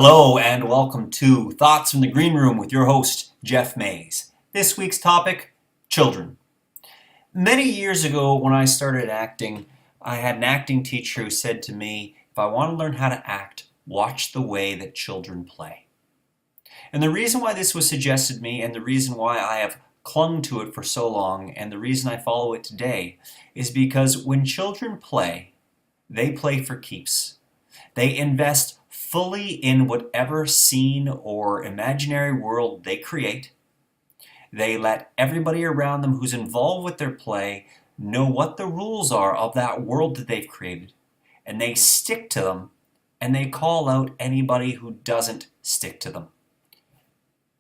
Hello and welcome to Thoughts from the Green Room with your host, Jeff Mays. This week's topic, children. Many years ago when I started acting, I had an acting teacher who said to me, if I want to learn how to act, watch the way that children play. And the reason why this was suggested to me and the reason why I have clung to it for so long and the reason I follow it today is because when children play, they play for keeps. They invest fully in whatever scene or imaginary world they create. They let everybody around them who's involved with their play know what the rules are of that world that they've created. And they stick to them, and they call out anybody who doesn't stick to them.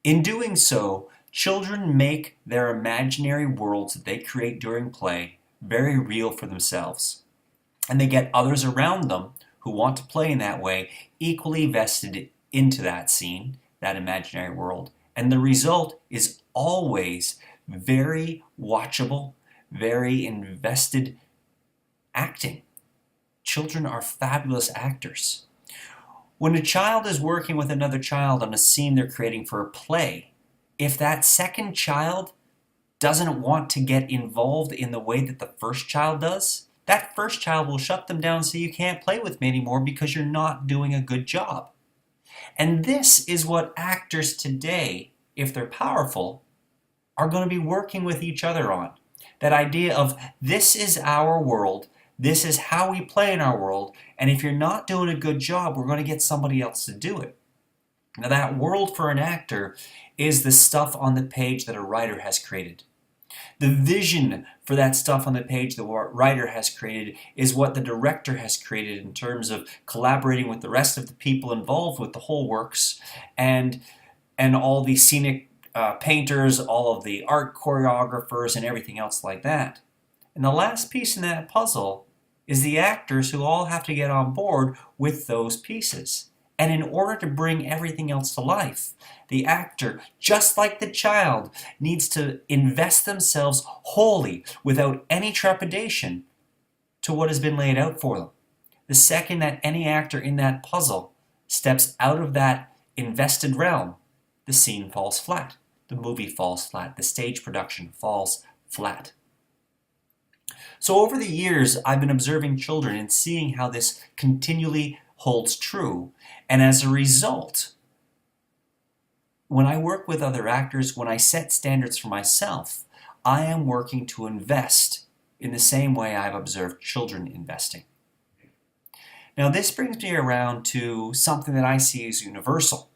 In doing so, children make their imaginary worlds that they create during play very real for themselves. And they get others around them who want to play in that way equally vested into that scene, that imaginary world. And the result is always very watchable, very invested acting. Children are fabulous actors. When a child is working with another child on a scene they're creating for a play, if that second child doesn't want to get involved in the way that the first child does, that first child will shut them down and say, you can't play with me anymore because you're not doing a good job. And this is what actors today, if they're powerful, are going to be working with each other on. That idea of this is our world, this is how we play in our world, and if you're not doing a good job, we're going to get somebody else to do it. Now that world for an actor is the stuff on the page that a writer has created. The vision for that stuff on the page the writer has created is what the director has created in terms of collaborating with the rest of the people involved with the whole works and all the scenic painters, all of the art choreographers and everything else like that. And the last piece in that puzzle is the actors who all have to get on board with those pieces. And in order to bring everything else to life, the actor, just like the child, needs to invest themselves wholly, without any trepidation, to what has been laid out for them. The second that any actor in that puzzle steps out of that invested realm, the scene falls flat. The movie falls flat. The stage production falls flat. So over the years, I've been observing children and seeing how this continually holds true. And as a result, when I work with other actors, when I set standards for myself, I am working to invest in the same way I've observed children investing. Now this brings me around to something that I see as universal.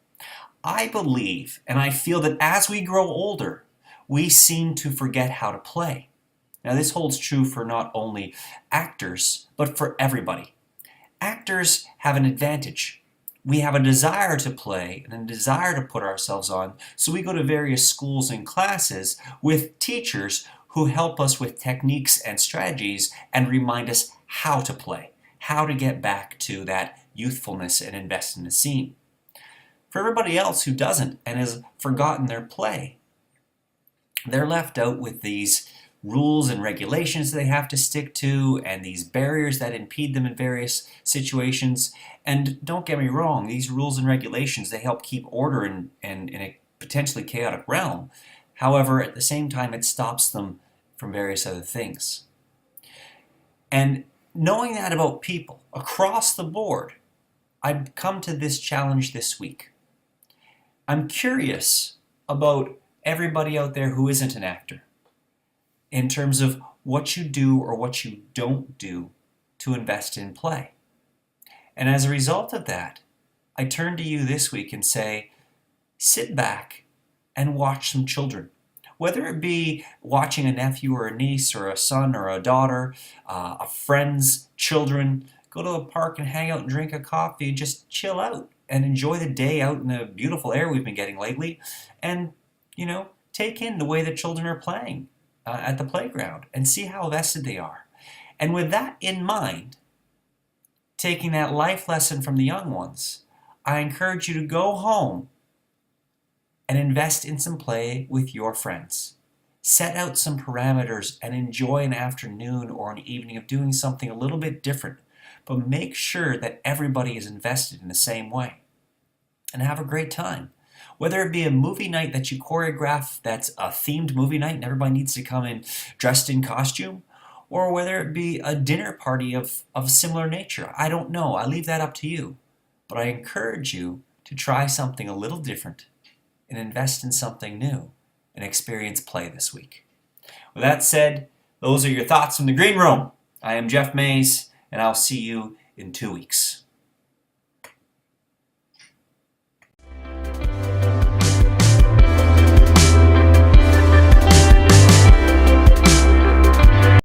I believe and I feel that as we grow older, we seem to forget how to play. Now this holds true for not only actors, but for everybody. Actors have an advantage. We have a desire to play and a desire to put ourselves on, so we go to various schools and classes with teachers who help us with techniques and strategies and remind us how to play, how to get back to that youthfulness and invest in the scene. For everybody else who doesn't and has forgotten their play, they're left out with these rules and regulations they have to stick to and these barriers that impede them in various situations. And don't get me wrong, these rules and regulations, they help keep order in a potentially chaotic realm. However, at the same time, it stops them from various other things. And knowing that about people across the board, I've come to this challenge this week. I'm curious about everybody out there who isn't an actor, in terms of what you do or what you don't do to invest in play. And as a result of that, I turn to you this week and say, sit back and watch some children. Whether it be watching a nephew or a niece or a son or a daughter, a friend's children, go to the park and hang out and drink a coffee and just chill out and enjoy the day out in the beautiful air we've been getting lately and, take in the way that children are playing at the playground and see how vested they are. And with that in mind, taking that life lesson from the young ones, I encourage you to go home and invest in some play with your friends. Set out some parameters and enjoy an afternoon or an evening of doing something a little bit different, but make sure that everybody is invested in the same way. and have a great time. Whether it be a movie night that you choreograph that's a themed movie night and everybody needs to come in dressed in costume, or whether it be a dinner party of similar nature. I don't know. I leave that up to you. But I encourage you to try something a little different and invest in something new and experience play this week. With that said, those are your thoughts from the green room. I am Jeff Mays, and I'll see you in 2 weeks.